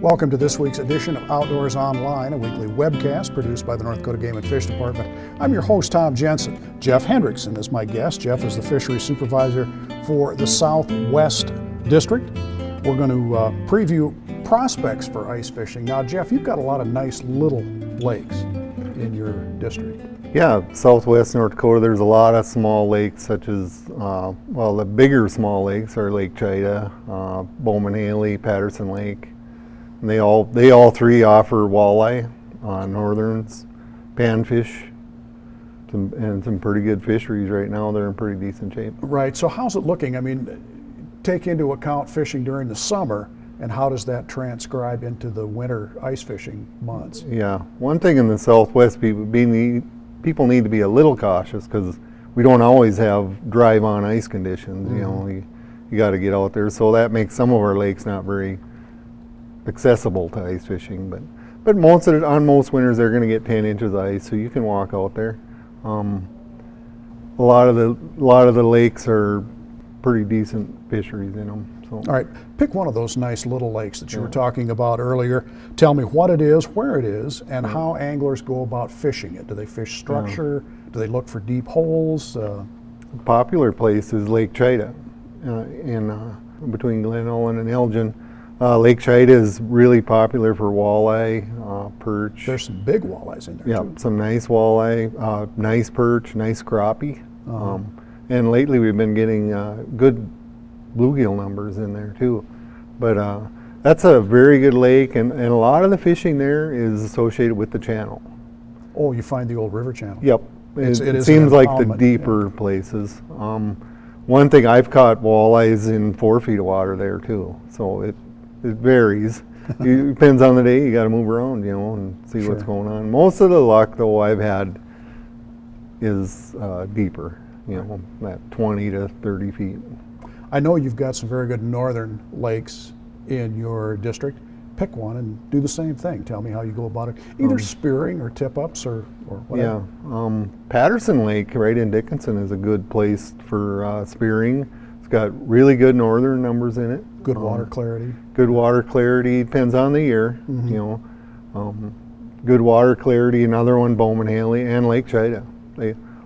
Welcome to this week's edition of Outdoors Online, a weekly webcast produced by the North Dakota Game and Fish Department. I'm your host, Tom Jensen. Jeff Hendrickson is my guest. Jeff is the fisheries supervisor for the Southwest District. We're going to preview prospects for ice fishing. Now, Jeff, you've got a lot of nice little lakes in your district. Yeah, southwest North Dakota, there's a lot of small lakes such as, the bigger small lakes are Lake Chida, Bowman Haley, Patterson Lake. And they all three offer walleye, northerns, panfish, and some pretty good fisheries right now. They're in pretty decent shape. Right, so how's it looking? I mean, take into account fishing during the summer, and how does that transcribe into the winter ice fishing months? Yeah, one thing in the southwest, people need to be a little cautious because we don't always have drive-on ice conditions. Mm-hmm. You know, you got to get out there. So that makes some of our lakes not very accessible to ice fishing. But on most winters they're going to get 10 inches of ice, so you can walk out there. A lot of the lakes are pretty decent fisheries in them. So. All right, pick one of those nice little lakes that you were talking about earlier. Tell me what it is, where it is, and how anglers go about fishing it. Do they fish structure? Do they look for deep holes? A popular place is Lake Chida in between Glen Ellen and Elgin. Lake Chida is really popular for walleye, perch. There's some big walleyes in there. Yeah, too. Some nice walleye, nice perch, nice crappie. And lately we've been getting good bluegill numbers in there too. But that's a very good lake, and a lot of the fishing there is associated with the channel. Oh, you find the old river channel. Yep. It seems like the deeper places. One thing, I've caught walleyes in 4 feet of water there too, so it varies. It depends on the day. You got to move around, and see what's going on. Most of the luck though I've had is deeper, at 20 to 30 feet. I know you've got some very good northern lakes in your district. Pick one and do the same thing. Tell me how you go about it. Either spearing or tip-ups or whatever. Yeah, Patterson Lake right in Dickinson is a good place for spearing. It's got really good northern numbers in it. Good water clarity. Good water clarity, depends on the year, good water clarity. Another one, Bowman Haley and Lake Chida.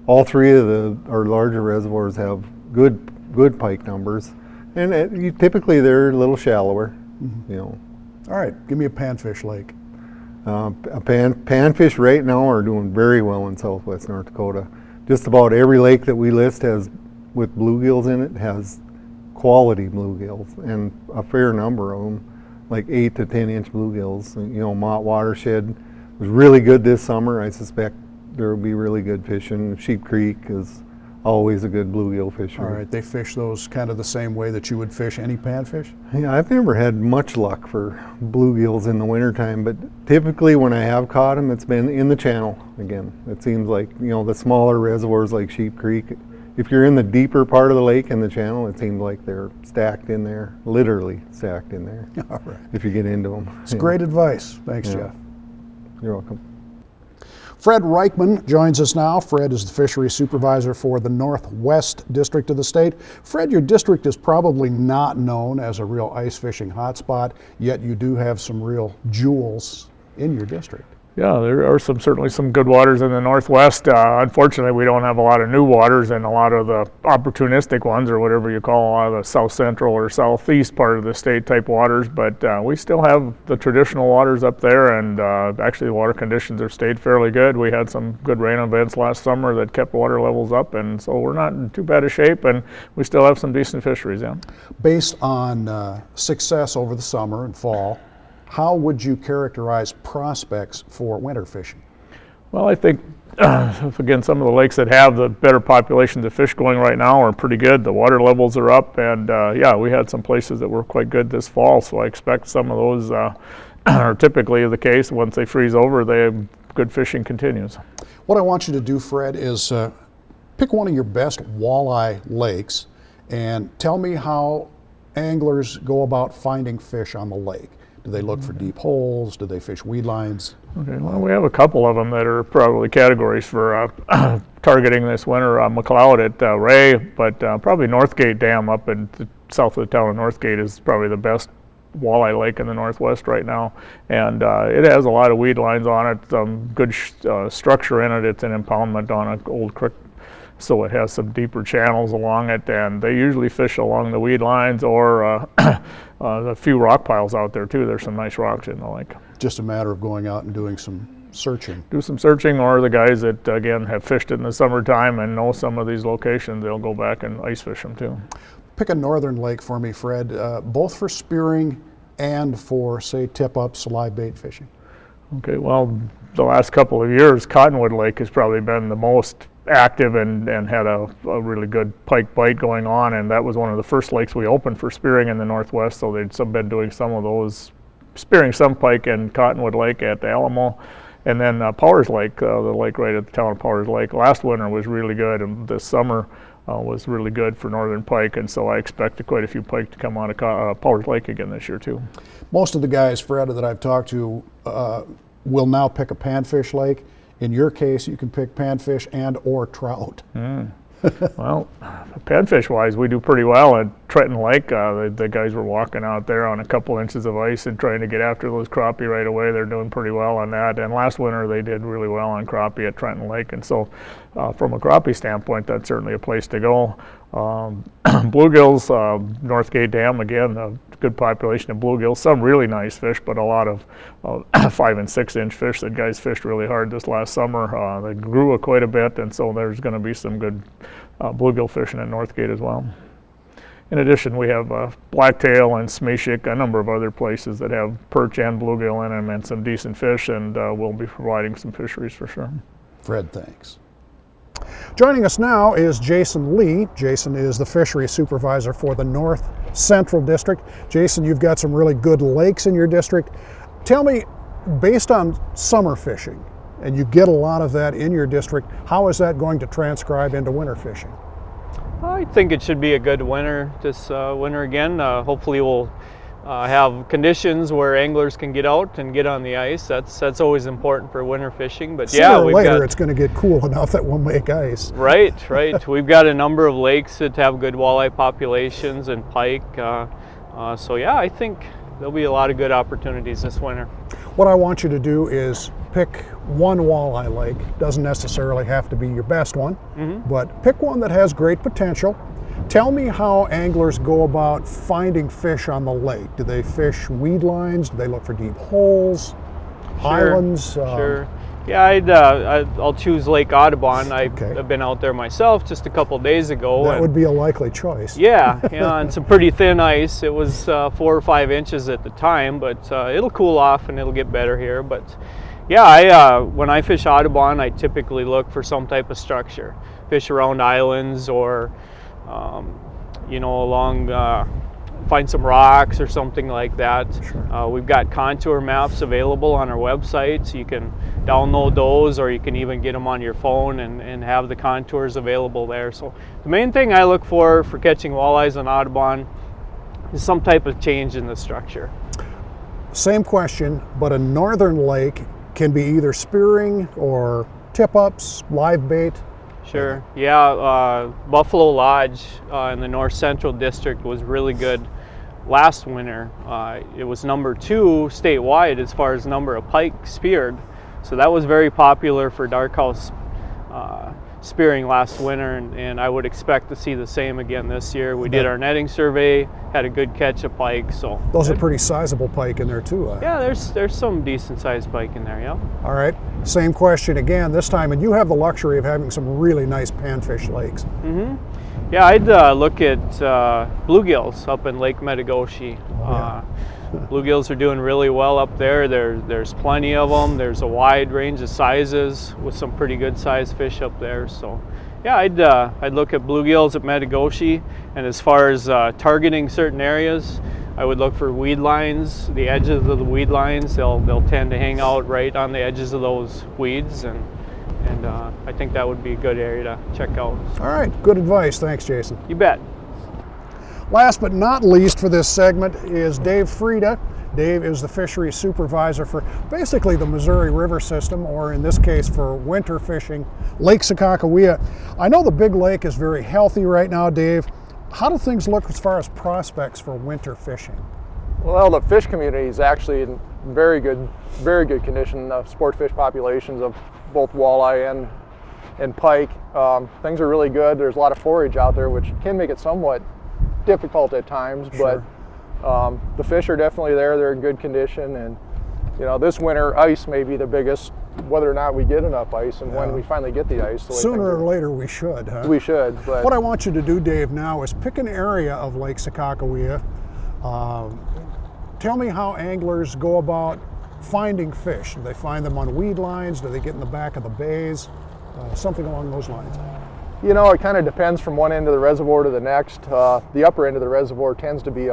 All three of our larger reservoirs have good pike numbers, and typically they're a little shallower. All right, give me a panfish lake. Panfish right now are doing very well in southwest North Dakota. Just about every lake that we list with bluegills in it has quality bluegills, and a fair number of them, like 8 to 10 inch bluegills. Mott Watershed was really good this summer. I suspect there will be really good fishing. Sheep Creek is always a good bluegill fishery. All right, they fish those kind of the same way that you would fish any panfish? Yeah, I've never had much luck for bluegills in the wintertime, but typically when I have caught them, it's been in the channel again. It seems like, the smaller reservoirs like Sheep Creek, if you're in the deeper part of the lake in the channel, it seems like they're stacked in there, literally stacked in there. All right. If you get into them. It's great advice. Thanks, Jeff. You're welcome. Fred Ryckman joins us now. Fred is the fisheries supervisor for the Northwest District of the state. Fred, your district is probably not known as a real ice fishing hotspot, yet you do have some real jewels in your district. Yeah, there are certainly some good waters in the Northwest. Unfortunately, we don't have a lot of new waters, and a lot of the opportunistic ones, or whatever you call a lot of the south central or southeast part of the state type waters. But we still have the traditional waters up there, and actually the water conditions have stayed fairly good. We had some good rain events last summer that kept water levels up, and so we're not in too bad a shape, and we still have some decent fisheries. Yeah. Based on success over the summer and fall, how would you characterize prospects for winter fishing? Well, I think, again, some of the lakes that have the better populations of fish going right now are pretty good. The water levels are up, and we had some places that were quite good this fall, so I expect some of those are typically the case. Once they freeze over, good fishing continues. What I want you to do, Fred, is pick one of your best walleye lakes and tell me how anglers go about finding fish on the lake. Do they look for deep holes? Do they fish weed lines? Okay, well, we have a couple of them that are probably categories for targeting this winter. McLeod at Ray, but probably Northgate Dam up in the south of the town of Northgate is probably the best walleye lake in the Northwest right now, and it has a lot of weed lines on it, good structure in it. It's an impoundment on an old creek, so it has some deeper channels along it, and they usually fish along the weed lines or a few rock piles out there too. There's some nice rocks in the lake. Just a matter of going out and doing some searching. Do some searching, or the guys that again have fished it in the summertime and know some of these locations, they'll go back and ice fish them too. Pick a northern lake for me, Fred, both for spearing and for, say, tip-ups, live bait fishing. Okay, well, the last couple of years, Cottonwood Lake has probably been the most active and had a really good pike bite going on, and that was one of the first lakes we opened for spearing in the Northwest, so they'd been doing some of those, spearing some pike in Cottonwood Lake at the Alamo. And then Powers Lake, the lake right at the town of Powers Lake, last winter was really good, and this summer was really good for northern pike, and so I expect quite a few pike to come out of Powers Lake again this year too. Most of the guys, Fred, that I've talked to will now pick a panfish lake. In your case, you can pick panfish and or trout. Well, panfish wise, we do pretty well at Trenton Lake. The guys were walking out there on a couple inches of ice and trying to get after those crappie right away. They're doing pretty well on that. And last winter they did really well on crappie at Trenton Lake. And so from a crappie standpoint, that's certainly a place to go. Bluegills, Northgate Dam, again, a good population of bluegills. Some really nice fish, but a lot of 5 and 6 inch fish that guys fished really hard this last summer. They grew quite a bit, and so there's going to be some good bluegill fishing at Northgate as well. In addition, we have Blacktail and Smeshik, a number of other places that have perch and bluegill in them and some decent fish, and we'll be providing some fisheries for sure. Fred, thanks. Joining us now is Jason Lee. Jason is the fishery supervisor for the North Central District. Jason, you've got some really good lakes in your district. Tell me, based on summer fishing, and you get a lot of that in your district, how is that going to transcribe into winter fishing? I think it should be a good winter this winter again. Hopefully we'll have conditions where anglers can get out and get on the ice. That's always important for winter fishing. But sooner or later it's going to get cool enough that we'll make ice. Right. We've got a number of lakes that have good walleye populations and pike. So yeah, I think there'll be a lot of good opportunities this winter. What I want you to do is pick one walleye lake. Doesn't necessarily have to be your best one, but pick one that has great potential. Tell me how anglers go about finding fish on the lake. Do they fish weed lines? Do they look for deep holes, islands? Sure. Yeah, I'll choose Lake Audubon. I've been out there myself just a couple days ago. That would be a likely choice. Yeah, on some pretty thin ice. It was 4 or 5 inches at the time, but it'll cool off and it'll get better here. But yeah, when I fish Audubon, I typically look for some type of structure. Fish around islands or along, find some rocks or something like that. Sure. We've got contour maps available on our website, so you can download those, or you can even get them on your phone and have the contours available there. So the main thing I look for catching walleyes on Audubon is some type of change in the structure. Same question, but a northern lake can be either spearing or tip-ups, live bait. Sure. Yeah, Buffalo Lodge in the North Central District was really good last winter. It was #2 statewide as far as number of pike speared. So that was very popular for darkhouse spearing last winter, and I would expect to see the same again this year. We did our netting survey, had a good catch of pike. So those are pretty sizable pike in there too. Yeah, there's some decent sized pike in there, yeah. All right, same question again this time, and you have the luxury of having some really nice panfish lakes. Yeah, I'd look at bluegills up in Lake Metagoshi. Bluegills are doing really well up there. There's plenty of them. There's a wide range of sizes with some pretty good sized fish up there. So yeah, I'd look at bluegills at Metagoshi. And as far as targeting certain areas, I would look for weed lines, the edges of the weed lines. They'll tend to hang out right on the edges of those weeds, and I think that would be a good area to check out. All right, good advice. Thanks, Jason. You bet. Last but not least for this segment is Dave Fryda. Dave is the fisheries supervisor for basically the Missouri River system, or in this case for winter fishing, Lake Sakakawea. I know the big lake is very healthy right now, Dave. How do things look as far as prospects for winter fishing? Well, the fish community is actually in very good condition. The sport fish populations of both walleye and pike, things are really good. There's a lot of forage out there, which can make it somewhat difficult at times, Sure. but the fish are definitely there. They're in good condition, and you know, this winter ice may be the biggest, whether or not we get enough ice and when we finally get the ice. The way Sooner things or later we should, huh? we should. But What I want you to do, Dave, now is pick an area of Lake Sakakawea. Tell me how anglers go about finding fish. Do they find them on weed lines? Do they get in the back of the bays? Something along those lines. you know, it kind of depends from one end of the reservoir to the next. The upper end of the reservoir tends to be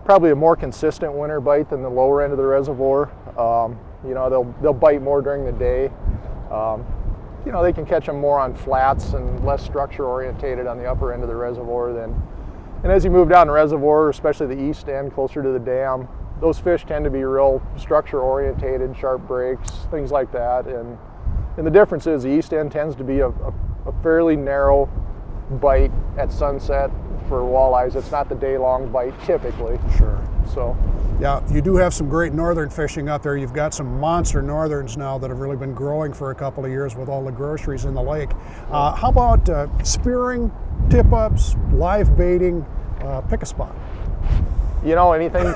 probably a more consistent winter bite than the lower end of the reservoir. You know, they'll bite more during the day. You know, they can catch them more on flats and less structure orientated on the upper end of the reservoir than. And as you move down the reservoir, especially the east end closer to the dam, those fish tend to be real structure orientated, sharp breaks, things like that. And the difference is the east end tends to be a fairly narrow bite at sunset for walleyes. It's not the day-long bite typically. Sure. So. Yeah, you do have some great northern fishing out there. You've got some monster northerns now that have really been growing for a couple of years with all the groceries in the lake. How about spearing, tip-ups, live baiting? Pick a spot. You know, anything,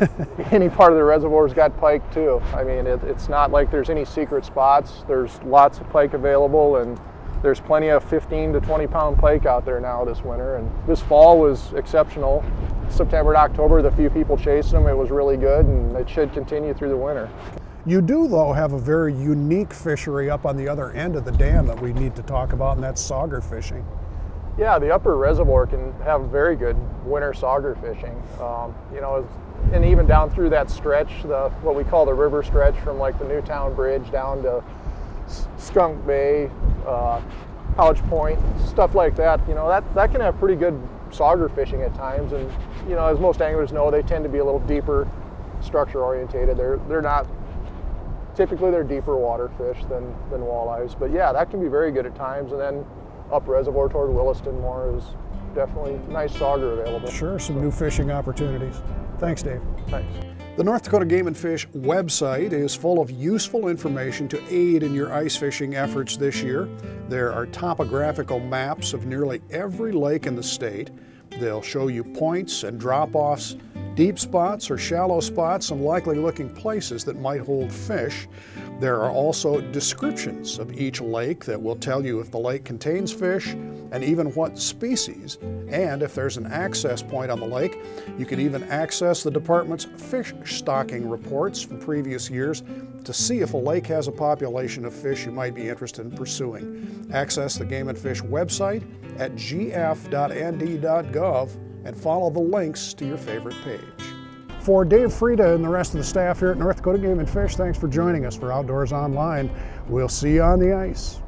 any part of the reservoir's got pike too. I mean, it's not like there's any secret spots. There's lots of pike available, and there's plenty of 15 to 20 pound pike out there now this winter. And this fall was exceptional. September to October, the few people chased them, it was really good, and it should continue through the winter. You do, though, have a very unique fishery up on the other end of the dam that we need to talk about, and that's sauger fishing. Yeah, the upper reservoir can have very good winter sauger fishing. You know, and even down through that stretch, what we call the river stretch from like the Newtown Bridge down to Skunk Bay, Couch Point, stuff like that. You know, that can have pretty good sauger fishing at times. And you know, as most anglers know, they tend to be a little deeper structure orientated. They're not typically, they're deeper water fish than walleyes. But yeah, that can be very good at times. And then up reservoir toward Williston more is definitely nice sauger available. Sure, some new fishing opportunities. Thanks, Dave. Thanks. The North Dakota Game and Fish website is full of useful information to aid in your ice fishing efforts this year. There are topographical maps of nearly every lake in the state. They'll show you points and drop-offs, deep spots or shallow spots, and likely looking places that might hold fish. There are also descriptions of each lake that will tell you if the lake contains fish and even what species. And if there's an access point on the lake, you can even access the department's fish stocking reports from previous years to see if a lake has a population of fish you might be interested in pursuing. Access the Game and Fish website at gf.nd.gov and follow the links to your favorite page. For Dave Fryda and the rest of the staff here at North Dakota Game and Fish, thanks for joining us for Outdoors Online. We'll see you on the ice.